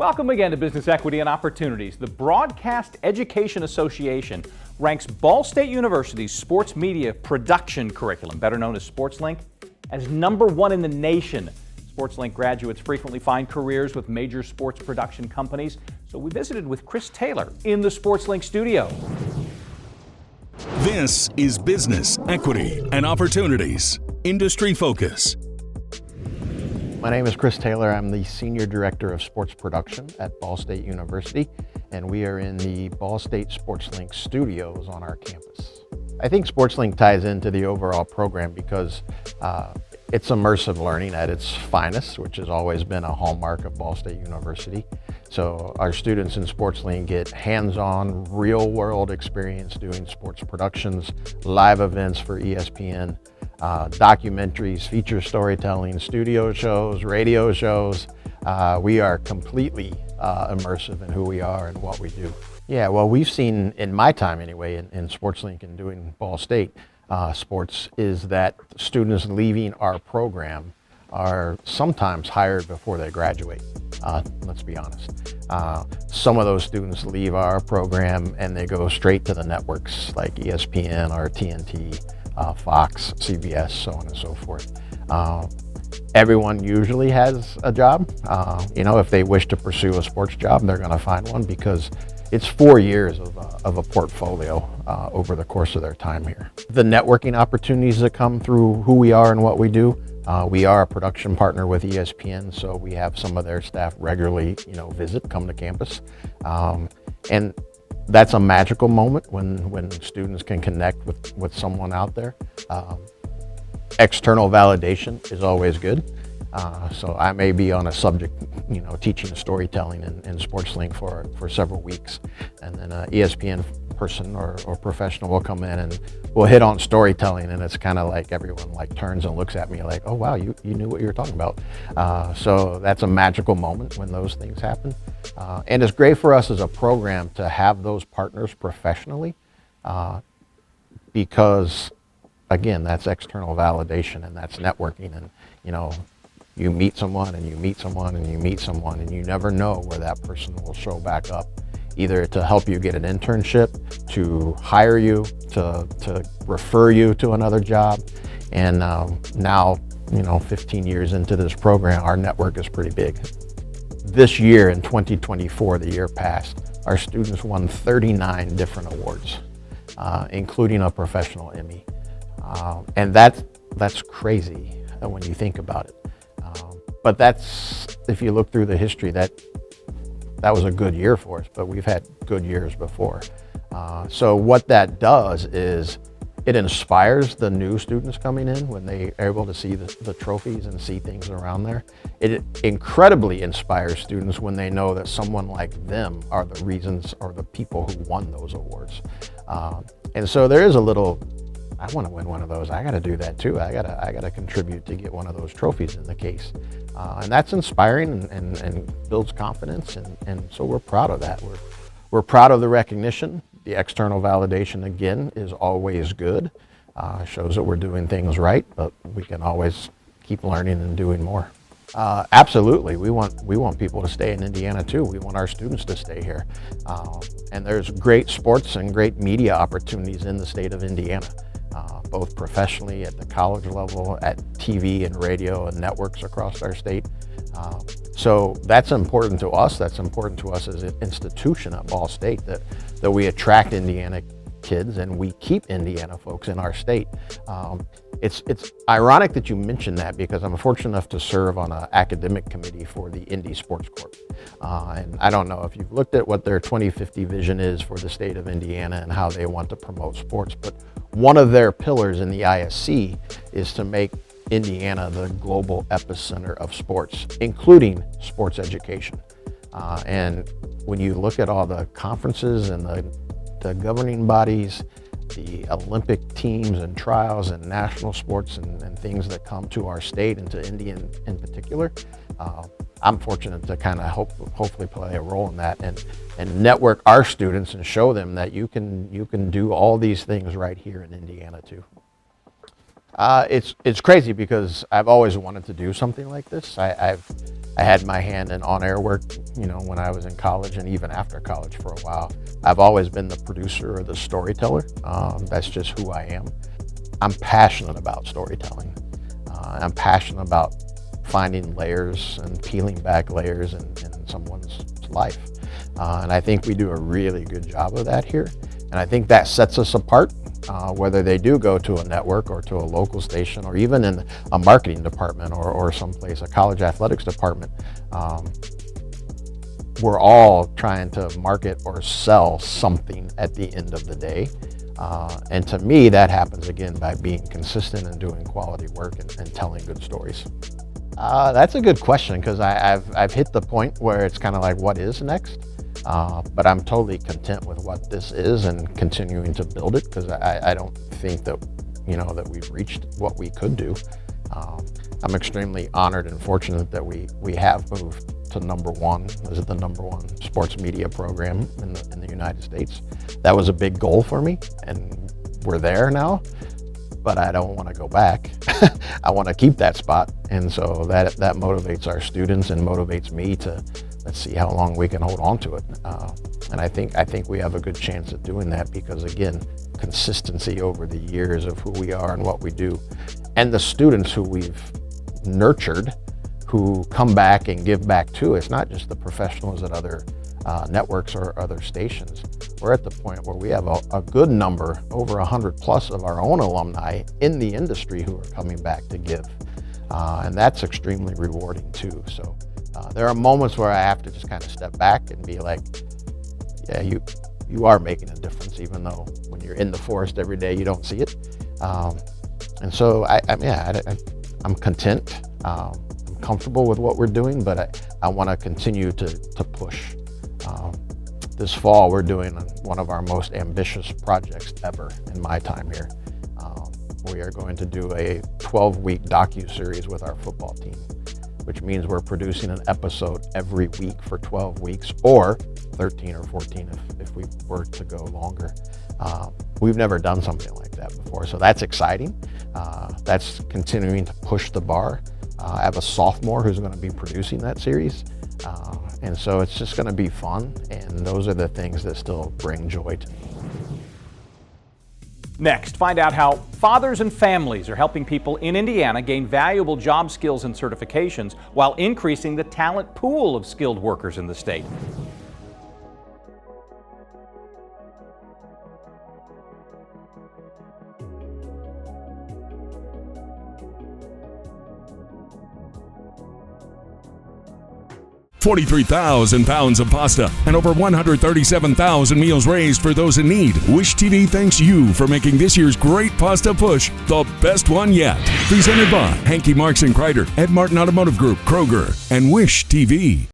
Welcome again to Business Equity and Opportunities. The Broadcast Education Association ranks Ball State University's sports media production curriculum, better known as SportsLink, as #1 in the nation. SportsLink graduates frequently find careers with major sports production companies, so we visited with Chris Taylor in the SportsLink studio. This is Business Equity and Opportunities, Industry Focus. My name is Chris Taylor. I'm the Senior Director of Sports Production at Ball State University, and we are in the Ball State SportsLink studios on our campus. I think SportsLink ties into the overall program because it's immersive learning at its finest, which has always been a hallmark of Ball State University. So our students in SportsLink get hands-on, real-world experience doing sports productions, live events for ESPN, documentaries, feature storytelling, studio shows, radio shows. We are completely immersive in who we are and what we do. Yeah, well, we've seen, in my time anyway, in SportsLink and doing Ball State sports, is that students leaving our program are sometimes hired before they graduate. Let's be honest. Some of those students leave our program and they go straight to the networks like ESPN or TNT, Fox, CBS, so on and so forth. Everyone usually has a job. If they wish to pursue a sports job, they're going to find one because it's 4 years of a portfolio over the course of their time here. The networking opportunities that come through who we are and what we do. We are a production partner with ESPN, so we have some of their staff regularly, come to campus. And that's a magical moment when students can connect with someone out there. External validation is always good. So I may be on a subject, teaching storytelling in SportsLink for several weeks, and then an ESPN person or professional will come in and we'll hit on storytelling, and it's kind of like everyone turns and looks at me like, oh wow, you knew what you were talking about. So that's a magical moment when those things happen. And it's great for us as a program to have those partners professionally because, again, that's external validation and that's networking. And, you meet someone and you meet someone and you meet someone and you never know where that person will show back up, either to help you get an internship, to hire you, to refer you to another job. And now, 15 years into this program, our network is pretty big. This year in 2024, the year past, our students won 39 different awards, including a professional Emmy. And that's crazy when you think about it. But that's, if you look through the history, that was a good year for us, but we've had good years before. So what that does is it inspires the new students coming in when they are able to see the trophies and see things around there. It incredibly inspires students when they know that someone like them are the reasons or the people who won those awards. And so there is a little, I want to win one of those. I got to do that too. I got to contribute to get one of those trophies in the case. And that's inspiring and builds confidence. And so we're proud of that. We're proud of the recognition. The external validation, again, is always good. Shows that we're doing things right, but we can always keep learning and doing more. Absolutely, we want people to stay in Indiana too. We want our students to stay here. And there's great sports and great media opportunities in the state of Indiana. Both professionally at the college level, at TV and radio and networks across our state. So that's important to us. That's important to us as an institution at Ball State, that we attract Indiana kids and we keep Indiana folks in our state. It's ironic that you mentioned that because I'm fortunate enough to serve on an academic committee for the Indy Sports Corp. And I don't know if you've looked at what their 2050 vision is for the state of Indiana and how they want to promote sports, but one of their pillars in the ISC is to make Indiana the global epicenter of sports, including sports education. And when you look at all the conferences and the governing bodies, the Olympic teams and trials and national sports and things that come to our state and to Indy in particular, I'm fortunate to kind of hopefully play a role in that and network our students and show them that you can do all these things right here in Indiana too. It's crazy because I've always wanted to do something like this. I had my hand in on-air work, when I was in college and even after college for a while. I've always been the producer or the storyteller. That's just who I am. I'm passionate about storytelling. I'm passionate about finding layers and peeling back layers in someone's life. And I think we do a really good job of that here. And I think that sets us apart, whether they do go to a network or to a local station or even in a marketing department or someplace, a college athletics department. We're all trying to market or sell something at the end of the day. And to me, that happens again by being consistent and doing quality work and telling good stories. That's a good question because I've hit the point where it's kind of like, what is next? But I'm totally content with what this is and continuing to build it because I don't think that, that we've reached what we could do. I'm extremely honored and fortunate that we have moved to number one. This is the number one sports media program in the United States. That was a big goal for me, and we're there now, but I don't want to go back. I want to keep that spot, and so that motivates our students and motivates me to let's see how long we can hold on to it. And I think we have a good chance at doing that because, again, consistency over the years of who we are and what we do, and the students who we've nurtured who come back and give back to us, not just the professionals at other networks or other stations. We're at the point where we have a good number, over 100 plus of our own alumni in the industry who are coming back to give. And that's extremely rewarding too. So there are moments where I have to just kind of step back and be like, yeah, you are making a difference, even though when you're in the forest every day, you don't see it. And so I'm content. I'm comfortable with what we're doing, but I want to continue to push. This fall, we're doing one of our most ambitious projects ever in my time here. We are going to do a 12-week docu-series with our football team, which means we're producing an episode every week for 12 weeks, or 13 or 14 if we were to go longer. We've never done something like that before, so that's exciting. That's continuing to push the bar. I have a sophomore who's going to be producing that series. And so it's just going to be fun, and those are the things that still bring joy to me. Next, find out how fathers and families are helping people in Indiana gain valuable job skills and certifications while increasing the talent pool of skilled workers in the state. $43,000 pounds of pasta and over 137,000 meals raised for those in need. Wish TV thanks you for making this year's Great Pasta Push the best one yet. Presented by Hankey Marks & Kreider, Ed Martin Automotive Group, Kroger, and Wish TV.